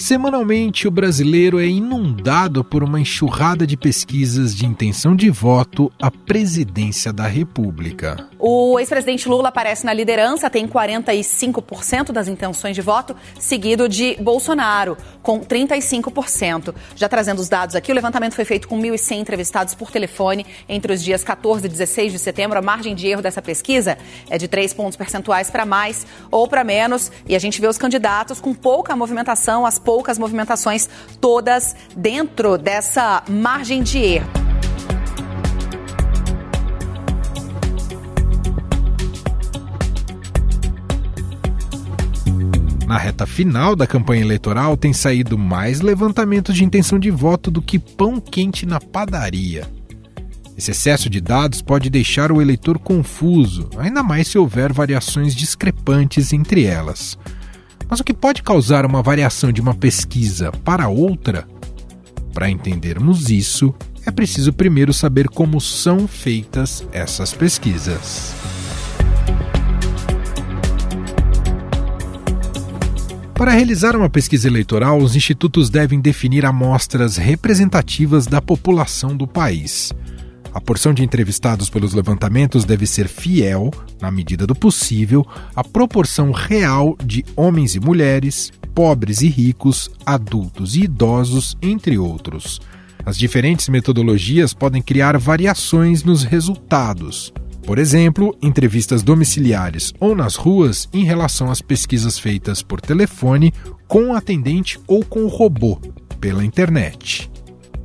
Semanalmente, o brasileiro é inundado por uma enxurrada de pesquisas de intenção de voto à presidência da República. O ex-presidente Lula aparece na liderança, tem 45% das intenções de voto, seguido de Bolsonaro, com 35%. Já trazendo os dados aqui, o levantamento foi feito com 1.100 entrevistados por telefone entre os dias 14 e 16 de setembro. A margem de erro dessa pesquisa é de 3 pontos percentuais para mais ou para menos. E a gente vê os candidatos com pouca movimentação, as poucas movimentações todas dentro dessa margem de erro. Na reta final da campanha eleitoral, tem saído mais levantamentos de intenção de voto do que pão quente na padaria. Esse excesso de dados pode deixar o eleitor confuso, ainda mais se houver variações discrepantes entre elas. Mas o que pode causar uma variação de uma pesquisa para outra? Para entendermos isso, é preciso primeiro saber como são feitas essas pesquisas. Para realizar uma pesquisa eleitoral, os institutos devem definir amostras representativas da população do país. A porção de entrevistados pelos levantamentos deve ser fiel, na medida do possível, à proporção real de homens e mulheres, pobres e ricos, adultos e idosos, entre outros. As diferentes metodologias podem criar variações nos resultados. Por exemplo, entrevistas domiciliares ou nas ruas em relação às pesquisas feitas por telefone, com o atendente ou com o robô, pela internet.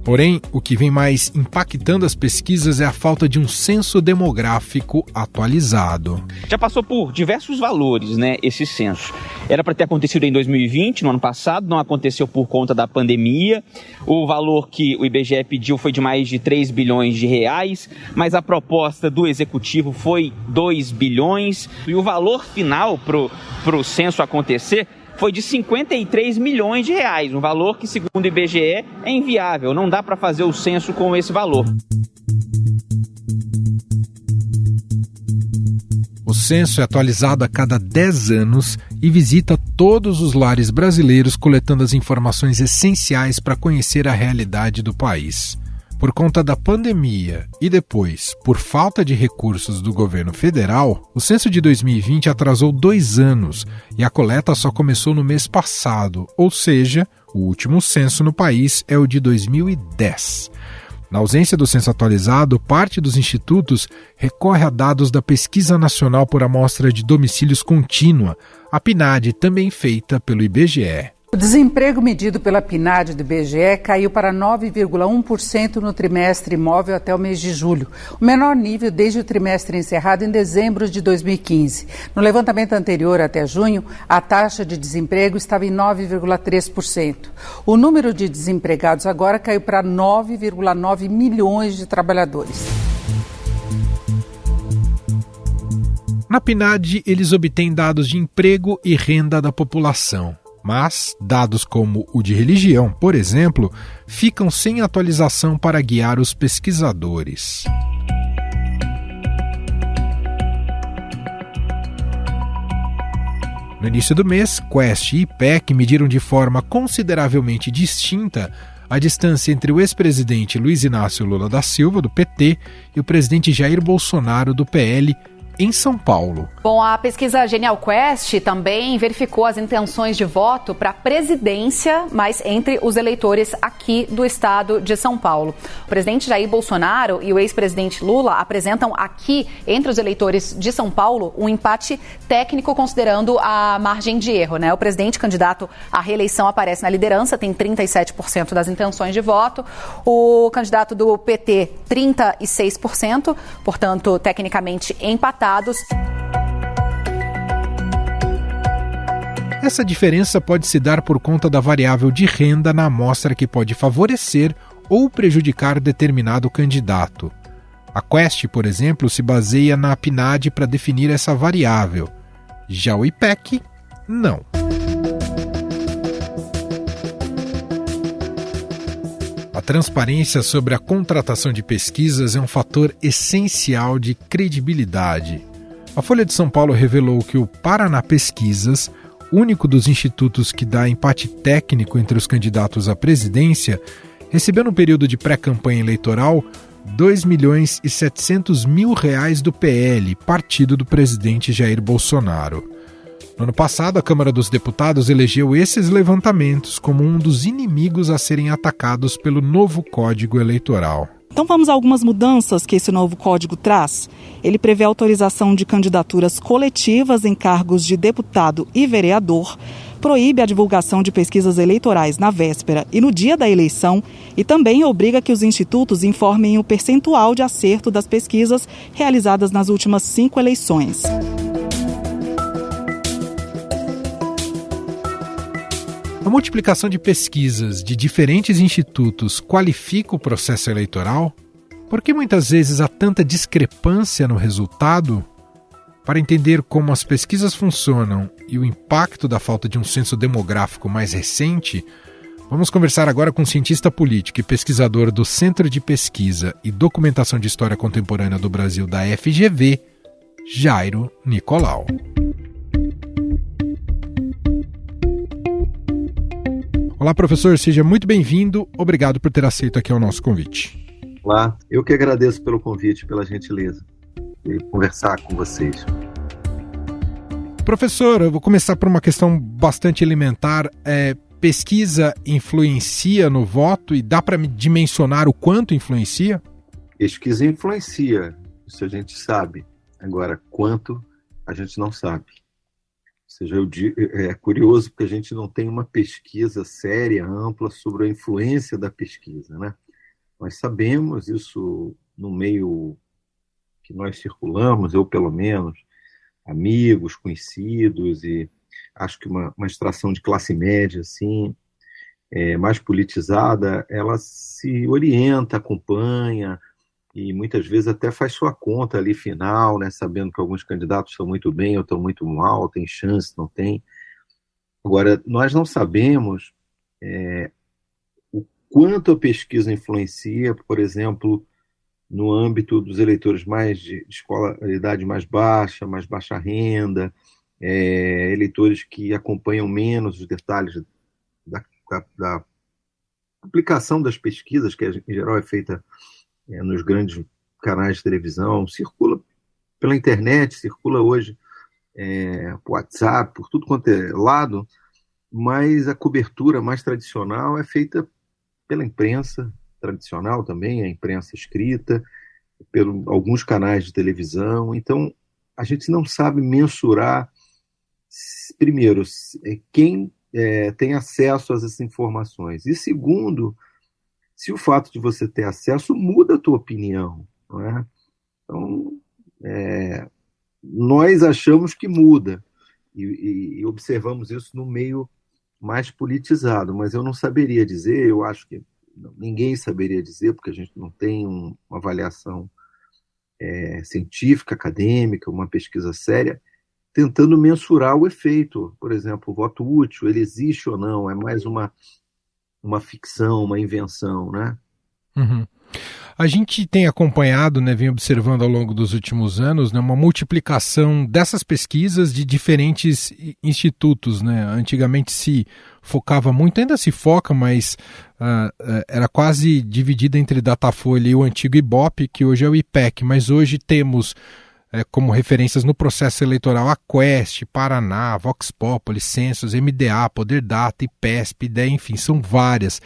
Porém, o que vem mais impactando as pesquisas é a falta de um censo demográfico atualizado. Já passou por diversos valores, esse censo. Era para ter acontecido em 2020, no ano passado, não aconteceu por conta da pandemia. O valor que o IBGE pediu foi de mais de 3 bilhões de reais, mas a proposta do Executivo foi 2 bilhões. E o valor final para o censo acontecer foi de 53 milhões de reais, um valor que, segundo o IBGE, é inviável, não dá para fazer o censo com esse valor. O censo é atualizado a cada 10 anos e visita todos os lares brasileiros, coletando as informações essenciais para conhecer a realidade do país. Por conta da pandemia e depois, por falta de recursos do governo federal, o censo de 2020 atrasou 2 anos e a coleta só começou no mês passado, ou seja, o último censo no país é o de 2010. Na ausência do censo atualizado, parte dos institutos recorre a dados da Pesquisa Nacional por Amostra de Domicílios Contínua, a PNAD, também feita pelo IBGE. O desemprego medido pela PNAD do IBGE caiu para 9,1% no trimestre imóvel até o mês de julho, o menor nível desde o trimestre encerrado em dezembro de 2015. No levantamento anterior, até junho, a taxa de desemprego estava em 9,3%. O número de desempregados agora caiu para 9,9 milhões de trabalhadores. Na PNAD, eles obtêm dados de emprego e renda da população. Mas dados como o de religião, por exemplo, ficam sem atualização para guiar os pesquisadores. No início do mês, Quest e IPEC mediram de forma consideravelmente distinta a distância entre o ex-presidente Luiz Inácio Lula da Silva, do PT, e o presidente Jair Bolsonaro, do PL, em São Paulo. Bom, a pesquisa Genial Quest também verificou as intenções de voto para a presidência, mas entre os eleitores aqui do estado de São Paulo. O presidente Jair Bolsonaro e o ex-presidente Lula apresentam aqui, entre os eleitores de São Paulo, um empate técnico considerando a margem de erro, O presidente candidato à reeleição aparece na liderança, tem 37% das intenções de voto. O candidato do PT, 36%, portanto, tecnicamente empatado. Essa diferença pode se dar por conta da variável de renda na amostra que pode favorecer ou prejudicar determinado candidato. A Quest, por exemplo, se baseia na PNAD para definir essa variável. Já o IPEC, não. A transparência sobre a contratação de pesquisas é um fator essencial de credibilidade. A Folha de São Paulo revelou que o Paraná Pesquisas, único dos institutos que dá empate técnico entre os candidatos à presidência, recebeu no período de pré-campanha eleitoral R$2.700.000 do PL, partido do presidente Jair Bolsonaro. No ano passado, a Câmara dos Deputados elegeu esses levantamentos como um dos inimigos a serem atacados pelo novo Código Eleitoral. Então vamos a algumas mudanças que esse novo código traz. Ele prevê a autorização de candidaturas coletivas em cargos de deputado e vereador, proíbe a divulgação de pesquisas eleitorais na véspera e no dia da eleição e também obriga que os institutos informem o percentual de acerto das pesquisas realizadas nas últimas 5 eleições. A multiplicação de pesquisas de diferentes institutos qualifica o processo eleitoral? Por que muitas vezes há tanta discrepância no resultado? Para entender como as pesquisas funcionam e o impacto da falta de um censo demográfico mais recente, vamos conversar agora com o cientista político e pesquisador do Centro de Pesquisa e Documentação de História Contemporânea do Brasil da FGV, Jairo Nicolau. Olá, professor, seja muito bem-vindo. Obrigado por ter aceito aqui o nosso convite. Olá, eu que agradeço pelo convite, pela gentileza de conversar com vocês. Professor, eu vou começar por uma questão bastante elementar. Pesquisa influencia no voto e dá para dimensionar o quanto influencia? Pesquisa influencia, isso a gente sabe. Agora, quanto a gente não sabe. Ou seja, é curioso porque a gente não tem uma pesquisa séria, ampla, sobre a influência da pesquisa, né? Nós sabemos isso no meio que nós circulamos, eu pelo menos, amigos, conhecidos, e acho que uma extração de classe média, assim, mais politizada, ela se orienta, acompanha, e muitas vezes até faz sua conta ali final, né, sabendo que alguns candidatos estão muito bem ou estão muito mal, tem chance, não tem. Agora, nós não sabemos o quanto a pesquisa influencia, por exemplo, no âmbito dos eleitores mais de escolaridade mais baixa renda, eleitores que acompanham menos os detalhes da aplicação das pesquisas, que em geral é feita nos grandes canais de televisão, circula pela internet, circula hoje por WhatsApp, por tudo quanto é lado, mas a cobertura mais tradicional é feita pela imprensa tradicional também, a imprensa escrita, por alguns canais de televisão. Então, a gente não sabe mensurar, primeiro, quem tem acesso a essas informações, e segundo, se o fato de você ter acesso muda a tua opinião, não é? Então, nós achamos que muda, e observamos isso no meio mais politizado, mas eu não saberia dizer, eu acho que ninguém saberia dizer, porque a gente não tem uma avaliação científica, acadêmica, uma pesquisa séria, tentando mensurar o efeito. Por exemplo, o voto útil, ele existe ou não? É mais uma ficção, uma invenção, né? Uhum. A gente tem acompanhado, né, vem observando ao longo dos últimos anos, né, uma multiplicação dessas pesquisas de diferentes institutos, né? Antigamente se focava muito, ainda se foca, mas era quase dividida entre Datafolha e o antigo Ibope, que hoje é o IPEC, mas hoje temos como referências no processo eleitoral a Quest, Paraná, Vox Populi, Census, MDA, Poder Data, IPESP, IDEA, enfim, são várias.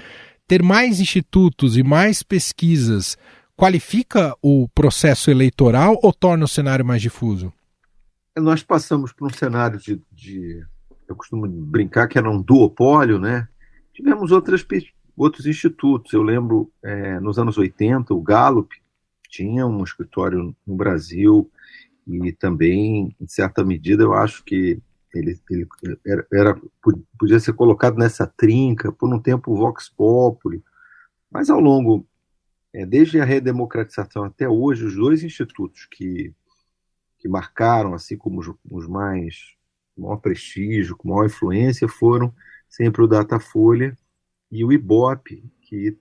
Ter mais institutos e mais pesquisas qualifica o processo eleitoral ou torna o cenário mais difuso? Nós passamos por um cenário eu costumo brincar que era um duopólio, né? Tivemos outros institutos. Eu lembro, nos anos 80, o Gallup tinha um escritório no Brasil e também, em certa medida, eu acho que ele podia ser colocado nessa trinca, por um tempo o Vox Populi, mas ao longo, desde a redemocratização até hoje, os dois institutos que marcaram, assim como os mais maior prestígio, com maior influência, foram sempre o Datafolha e o Ibope, que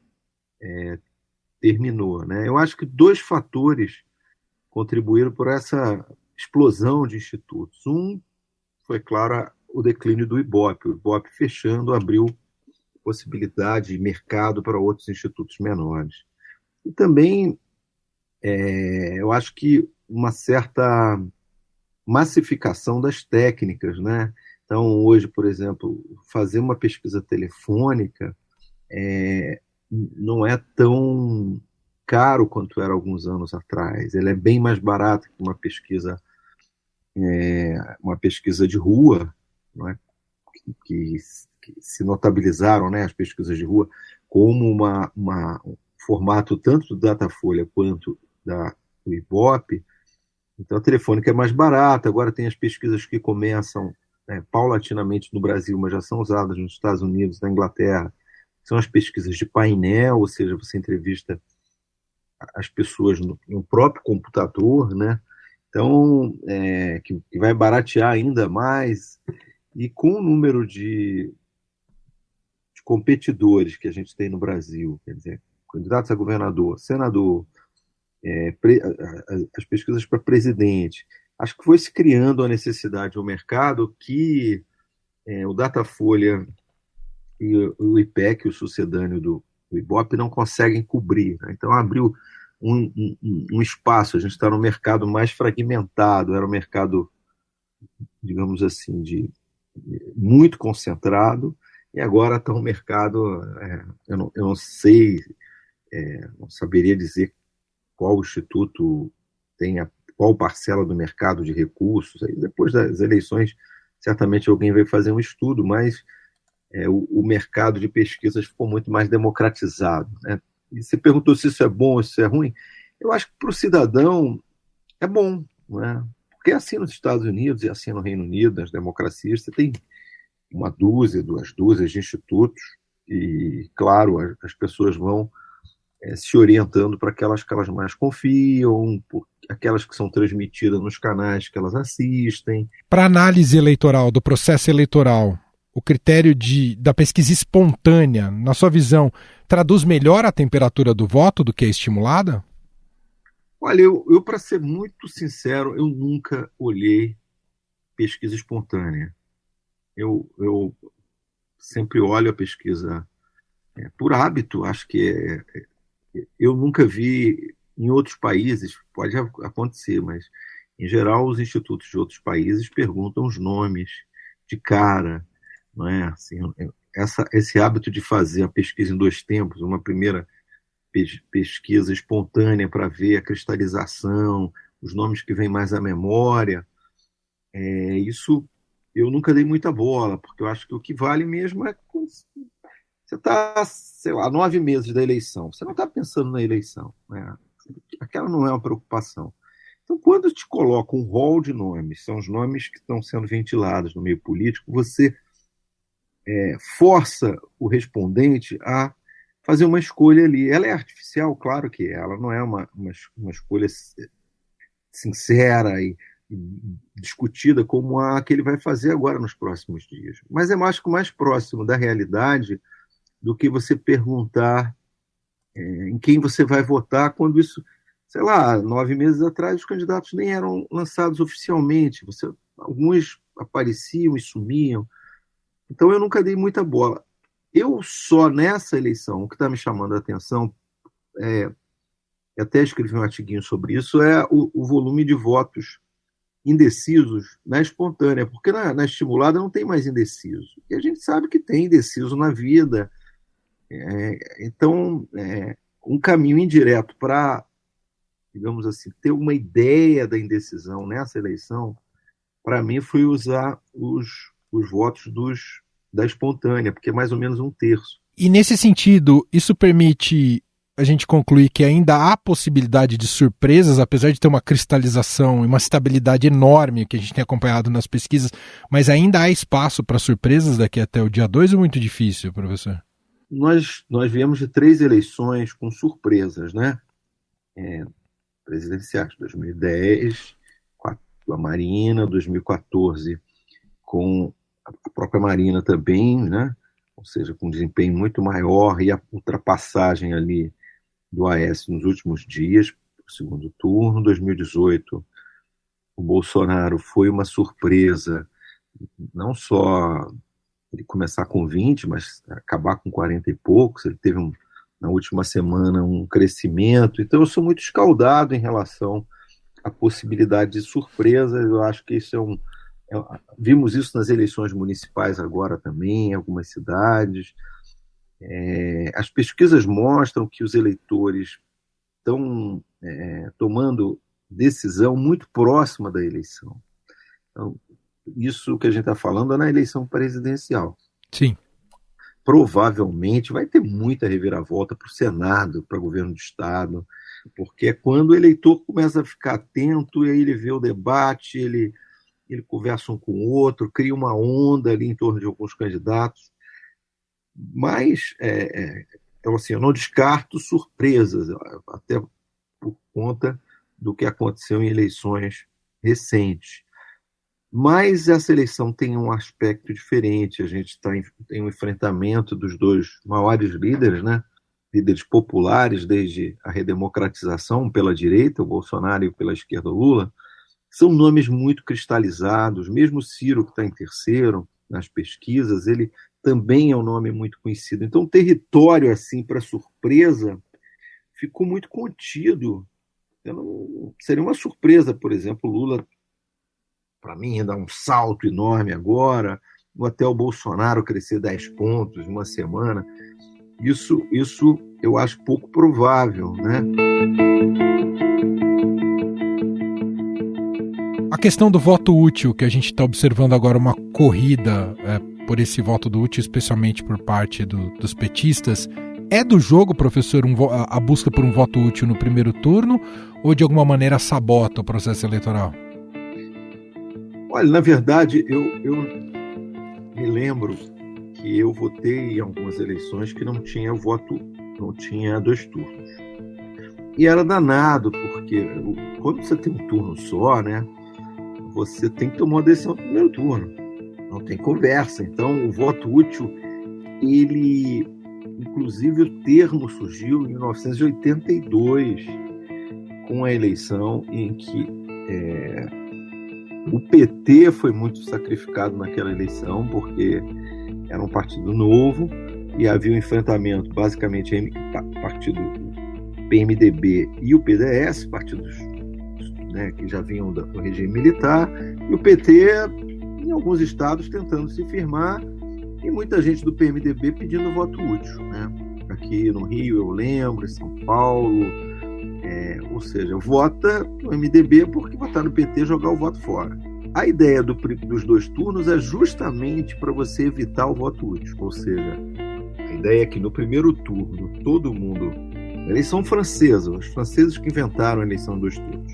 terminou, né? Eu acho que 2 fatores contribuíram por essa explosão de institutos. Um foi, claro, o declínio do Ibope. O Ibope fechando abriu possibilidade de mercado para outros institutos menores. E também eu acho que uma certa massificação das técnicas, né? Então, hoje, por exemplo, fazer uma pesquisa telefônica não é tão caro quanto era alguns anos atrás. Ele é bem mais barato que uma pesquisa de rua, não é? que se notabilizaram, né, as pesquisas de rua como um formato tanto do Datafolha quanto do Ibope. Então a telefônica é mais barata. Agora tem as pesquisas que começam paulatinamente no Brasil, mas já são usadas nos Estados Unidos, na Inglaterra. São as pesquisas de painel, ou seja, você entrevista as pessoas no próprio computador, né? Então, que vai baratear ainda mais. E com o número de competidores que a gente tem no Brasil, quer dizer, candidatos a governador, senador, as pesquisas para presidente, acho que foi se criando a necessidade no mercado que o Datafolha e o IPEC, o sucedâneo do Ibope, não conseguem cobrir, né? Então abriu um espaço. A gente está no mercado mais fragmentado, era um mercado, digamos assim, muito concentrado, e agora está um mercado, eu não sei, não saberia dizer qual instituto tem qual parcela do mercado de recursos. Aí depois das eleições, certamente alguém vai fazer um estudo, mas o mercado de pesquisas ficou muito mais democratizado, né? E você perguntou se isso é bom ou se isso é ruim. Eu acho que para o cidadão é bom, né? Porque é assim nos Estados Unidos e assim no Reino Unido, nas democracias, você tem uma dúzia, 2 dúzias de institutos e, claro, as pessoas vão se orientando para aquelas que elas mais confiam, por aquelas que são transmitidas nos canais que elas assistem. Para análise eleitoral, do processo eleitoral, o critério da pesquisa espontânea, na sua visão, traduz melhor a temperatura do voto do que a estimulada? Olha, eu para ser muito sincero, eu nunca olhei pesquisa espontânea. Eu sempre olho a pesquisa por hábito. Acho que eu nunca vi em outros países, pode acontecer, mas em geral os institutos de outros países perguntam os nomes de cara, não é? Assim, esse hábito de fazer a pesquisa em 2 tempos, uma primeira pesquisa espontânea para ver a cristalização, os nomes que vêm mais à memória, isso eu nunca dei muita bola, porque eu acho que o que vale mesmo é você está, sei lá, 9 meses da eleição, você não está pensando na eleição, né? Aquela não é uma preocupação. Então, quando te coloca um rol de nomes, são os nomes que estão sendo ventilados no meio político, você força o respondente a fazer uma escolha ali. Ela é artificial, claro que ela não é uma escolha sincera e discutida como a que ele vai fazer agora nos próximos dias. Mas eu acho que mais próximo da realidade do que você perguntar em quem você vai votar, quando isso, sei lá, 9 meses atrás os candidatos nem eram lançados oficialmente, alguns apareciam e sumiam. Então eu nunca dei muita bola. Eu só nessa eleição, o que está me chamando a atenção, até escrevi um artiguinho sobre isso, é o volume de votos indecisos na espontânea, porque na estimulada não tem mais indeciso. E a gente sabe que tem indeciso na vida. Então, um caminho indireto para, digamos assim, ter uma ideia da indecisão nessa eleição, para mim, foi usar os votos da espontânea, porque é mais ou menos 1/3. E nesse sentido, isso permite a gente concluir que ainda há possibilidade de surpresas, apesar de ter uma cristalização e uma estabilidade enorme que a gente tem acompanhado nas pesquisas, mas ainda há espaço para surpresas daqui até o dia 2 ou muito difícil, professor? Nós viemos de 3 eleições com surpresas, né? Presidenciais, 2010, com a Marina, 2014 com a própria Marina também, né? Ou seja, com um desempenho muito maior, e a ultrapassagem ali do Aécio nos últimos dias, no segundo turno. 2018, o Bolsonaro foi uma surpresa não só ele começar com 20, mas acabar com 40 e poucos. Ele teve, na última semana, um crescimento. Então, eu sou muito escaldado em relação à possibilidade de surpresas. Eu acho que isso vimos isso nas eleições municipais agora também, em algumas cidades. As pesquisas mostram que os eleitores estão tomando decisão muito próxima da eleição. Então, isso que a gente está falando é na eleição presidencial. Sim. Provavelmente vai ter muita reviravolta para o Senado, para o governo do Estado, porque é quando o eleitor começa a ficar atento, e aí ele vê o debate, ele conversa um com o outro, cria uma onda ali em torno de alguns candidatos. Mas, então, assim, eu não descarto surpresas, até por conta do que aconteceu em eleições recentes. Mas essa eleição tem um aspecto diferente. A gente tem um enfrentamento dos dois maiores líderes, né? Líderes populares desde a redemocratização pela direita, o Bolsonaro, e pela esquerda, o Lula. São nomes muito cristalizados. Mesmo Ciro, que está em terceiro nas pesquisas, ele também é um nome muito conhecido. Então, o território, assim, para surpresa, ficou muito contido. Seria uma surpresa, por exemplo, o Lula, para mim, dar um salto enorme agora, ou até o Bolsonaro crescer 10 pontos em uma semana. Isso eu acho pouco provável, né? A questão do voto útil, que a gente está observando agora uma corrida por esse voto útil, especialmente por parte dos petistas, é do jogo, professor, a busca por um voto útil no primeiro turno, ou de alguma maneira sabota o processo eleitoral? Olha, na verdade, eu me lembro que eu votei em algumas eleições que não tinha não tinha 2 turnos. E era danado, porque quando você tem um turno só, né, você tem que tomar uma decisão no primeiro turno. Não tem conversa. Então, o voto útil, inclusive o termo surgiu em 1982, com a eleição em que o PT foi muito sacrificado naquela eleição, porque era um partido novo e havia um enfrentamento basicamente entre o partido PMDB e o PDS, partidos, né, que já vinham do regime militar, e o PT, em alguns estados, tentando se firmar, e muita gente do PMDB pedindo voto útil, né? Aqui no Rio, eu lembro, em São Paulo, ou seja, vota no MDB porque votar no PT é jogar o voto fora. A ideia dos 2 turnos é justamente para você evitar o voto útil, ou seja, a ideia é que no primeiro turno todo mundo... Eleição francesa, os franceses que inventaram a eleição de 2 turnos.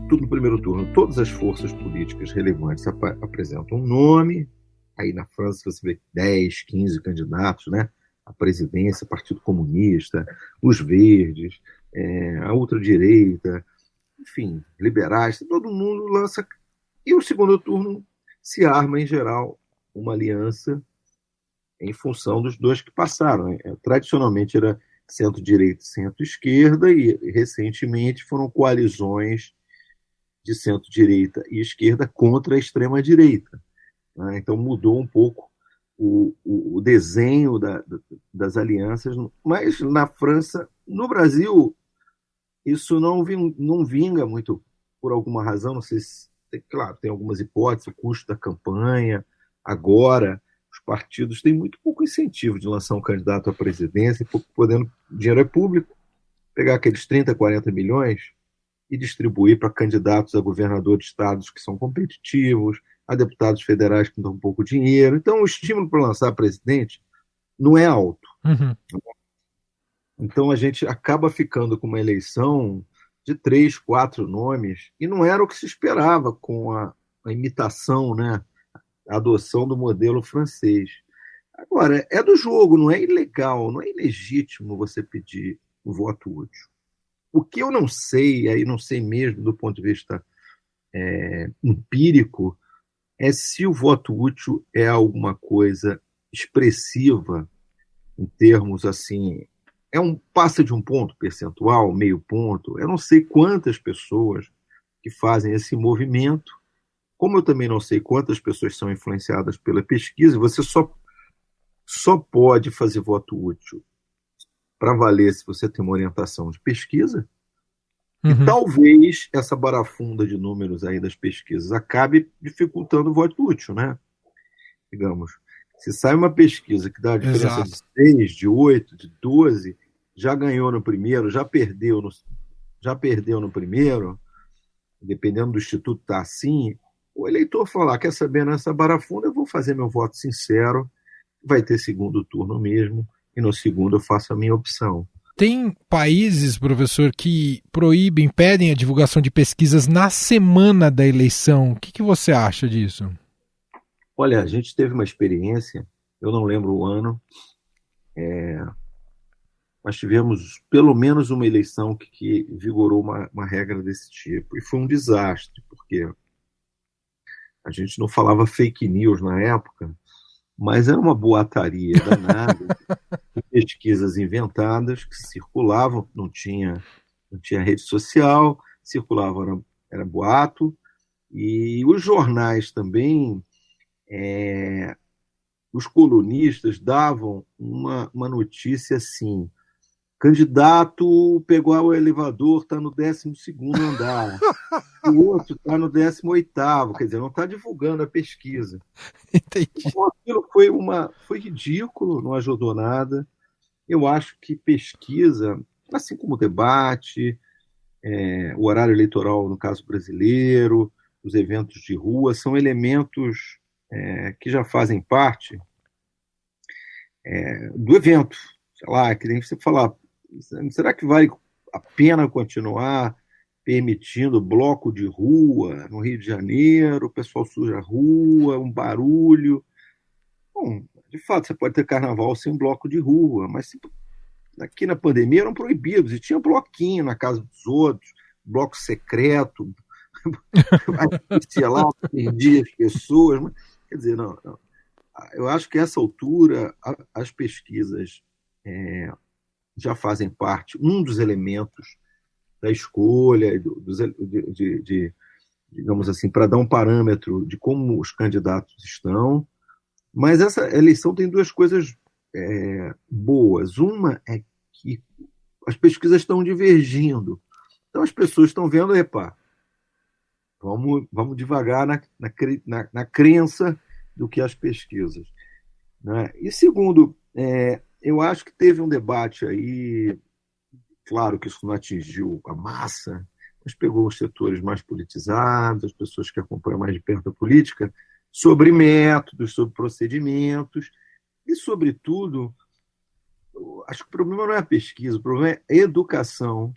Tudo no primeiro turno, todas as forças políticas relevantes apresentam um nome. Aí na França você vê 10, 15 candidatos, né? A presidência, Partido Comunista, os Verdes, a ultradireita, enfim, liberais, todo mundo lança. E o segundo turno se arma, em geral, uma aliança em função dos 2 que passaram. Tradicionalmente era centro-direita e centro-esquerda, e recentemente foram coalizões de centro-direita e esquerda contra a extrema-direita. Né? Então mudou um pouco o desenho das alianças, mas na França, no Brasil, isso não vinga muito por alguma razão, não sei se, claro, tem algumas hipóteses, o custo da campanha, agora os partidos têm muito pouco incentivo de lançar um candidato à presidência, podendo, dinheiro é público, pegar aqueles 30, 40 milhões e distribuir para candidatos a governador de estados que são competitivos, a deputados federais que dão pouco dinheiro. Então, o estímulo para lançar presidente não é alto. Uhum. Então, a gente acaba ficando com uma eleição de 3, 4 nomes, e não era o que se esperava com a imitação, né? A adoção do modelo francês. Agora, é do jogo, não é ilegal, não é ilegítimo você pedir o voto útil. O que eu não sei, aí não sei mesmo do ponto de vista empírico, é se o voto útil é alguma coisa expressiva em termos assim, passa de um ponto percentual, meio ponto, eu não sei quantas pessoas que fazem esse movimento Como eu também não sei quantas pessoas são influenciadas pela pesquisa, você só pode fazer voto útil para valer se você tem uma orientação de pesquisa. E talvez essa barafunda de números aí das pesquisas acabe dificultando o voto útil, né? Digamos, se sai uma pesquisa que dá a diferença de 6, de 8, de 12, já ganhou no primeiro, já perdeu no primeiro, dependendo do instituto tá assim, o eleitor falar, quer saber, nessa barafunda eu vou fazer meu voto sincero, vai ter segundo turno mesmo, e no segundo eu faço a minha opção. Tem países, professor, que impedem a divulgação de pesquisas na semana da eleição. O que você acha disso? Olha, a gente teve uma experiência, eu não lembro o ano, nós tivemos pelo menos uma eleição que vigorou uma regra desse tipo. E foi um desastre, porque a gente não falava fake news na época, mas era uma boataria danada, pesquisas inventadas que circulavam, não tinha rede social, circulavam, era boato, e os jornais também, os colunistas davam uma notícia assim, candidato pegou o elevador, está no 12º andar, o outro está no 18º, quer dizer, não está divulgando a pesquisa. Entendi. Então, aquilo foi ridículo, não ajudou nada. Eu acho que pesquisa, assim como o debate, o horário eleitoral, no caso brasileiro, os eventos de rua, são elementos que já fazem parte do evento. Sei lá, que nem você falar, será que vale a pena continuar permitindo bloco de rua no Rio de Janeiro, o pessoal suja a rua, um barulho? Bom, de fato, você pode ter carnaval sem bloco de rua, mas aqui na pandemia eram proibidos, e tinha bloquinho na casa dos outros, bloco secreto, sei lá, perdia as pessoas, mas, quer dizer, não. Eu acho que a essa altura as pesquisas já fazem parte, um dos elementos da escolha, digamos assim, para dar um parâmetro de como os candidatos estão. Mas essa eleição tem duas coisas boas. Uma é que as pesquisas estão divergindo. Então as pessoas estão vendo, vamos devagar na crença do que as pesquisas. Né? E segundo, eu acho que teve um debate aí, claro que isso não atingiu a massa, mas pegou os setores mais politizados, as pessoas que acompanham mais de perto a política, sobre métodos, sobre procedimentos e, sobretudo, acho que o problema não é a pesquisa, o problema é a educação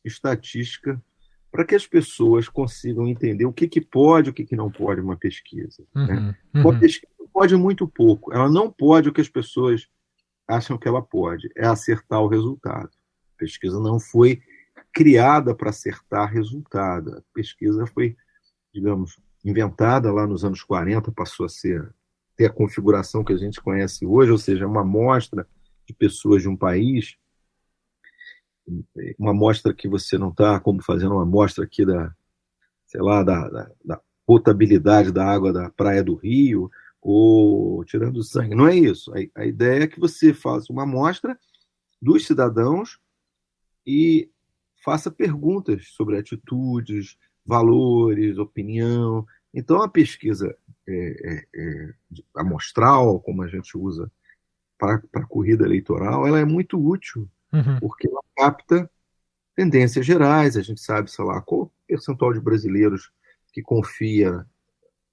estatística para que as pessoas consigam entender o que pode e o que não pode uma pesquisa. Né? Uma pesquisa pode muito pouco, ela não pode o que as pessoas acham que ela pode, é acertar o resultado. A pesquisa não foi criada para acertar resultado, a pesquisa foi, digamos, inventada lá nos anos 40, passou a ter a configuração que a gente conhece hoje, ou seja, uma amostra de pessoas de um país, uma amostra que você não está como fazendo uma amostra aqui da potabilidade da água da Praia do Rio, ou tirando sangue. Não é isso. A ideia é que você faça uma amostra dos cidadãos e faça perguntas sobre atitudes, valores, opinião. Então, a pesquisa amostral, como a gente usa para a corrida eleitoral, ela é muito útil, porque ela capta tendências gerais. A gente sabe, sei lá, qual o percentual de brasileiros que confia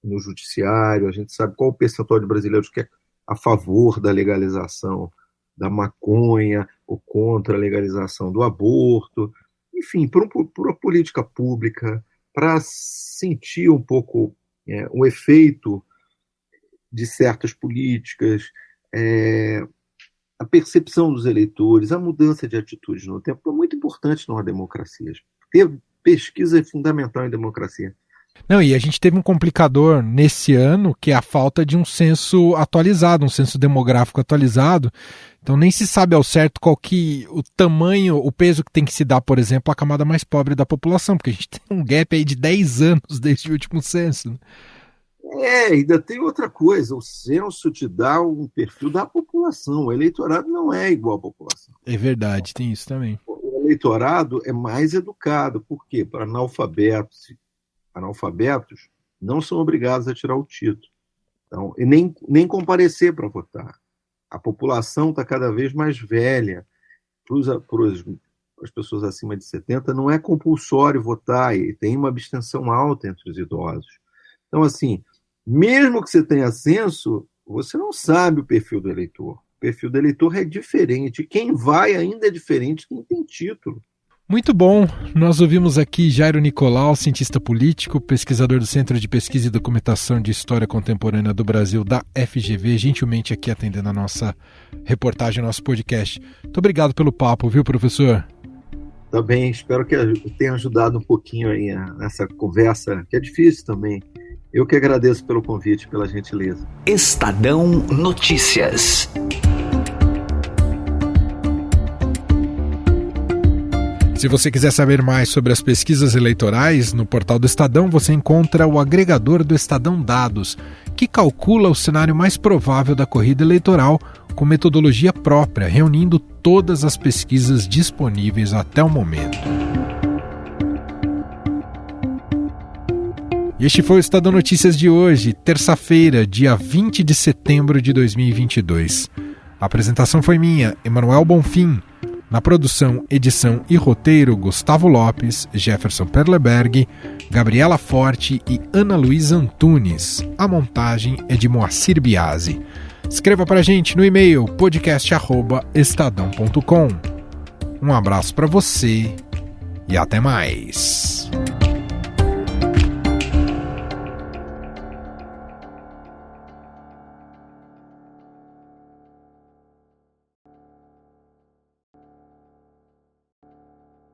no judiciário, a gente sabe qual o percentual de brasileiros que é a favor da legalização da maconha ou contra a legalização do aborto. Enfim, por uma política pública, para sentir um pouco o efeito de certas políticas, a percepção dos eleitores, a mudança de atitudes no tempo, é muito importante numa democracia. Ter pesquisa é fundamental em democracia. Não, e a gente teve um complicador nesse ano, que é a falta de um censo atualizado, um censo demográfico atualizado. Então nem se sabe ao certo qual que o tamanho, o peso que tem que se dar, por exemplo, à camada mais pobre da população, porque a gente tem um gap aí de 10 anos desde o último censo. Ainda tem outra coisa, o censo te dá um perfil da população, o eleitorado não é igual à população. É verdade, tem isso também. O eleitorado é mais educado, por quê? Para analfabetos não são obrigados a tirar o título, então, e nem comparecer para votar. A população está cada vez mais velha, para as pessoas acima de 70 não é compulsório votar, e tem uma abstenção alta entre os idosos. Então, assim, mesmo que você tenha censo, você não sabe o perfil do eleitor. O perfil do eleitor é diferente. Quem vai ainda é diferente de quem tem título. Muito bom. Nós ouvimos aqui Jairo Nicolau, cientista político, pesquisador do Centro de Pesquisa e Documentação de História Contemporânea do Brasil, da FGV, gentilmente aqui atendendo a nossa reportagem, nosso podcast. Muito obrigado pelo papo, viu, professor? Tá bem, espero que tenha ajudado um pouquinho aí nessa conversa, que é difícil também. Eu que agradeço pelo convite, pela gentileza. Estadão Notícias. Se você quiser saber mais sobre as pesquisas eleitorais, no portal do Estadão você encontra o agregador do Estadão Dados, que calcula o cenário mais provável da corrida eleitoral com metodologia própria, reunindo todas as pesquisas disponíveis até o momento. E este foi o Estadão Notícias de hoje, terça-feira, dia 20 de setembro de 2022. A apresentação foi minha, Emanuel Bonfim. Na produção, edição e roteiro, Gustavo Lopes, Jefferson Perleberg, Gabriela Forte e Ana Luísa Antunes. A montagem é de Moacir Biasi. Escreva para a gente no e-mail podcast@estadão.com. Um abraço para você e até mais.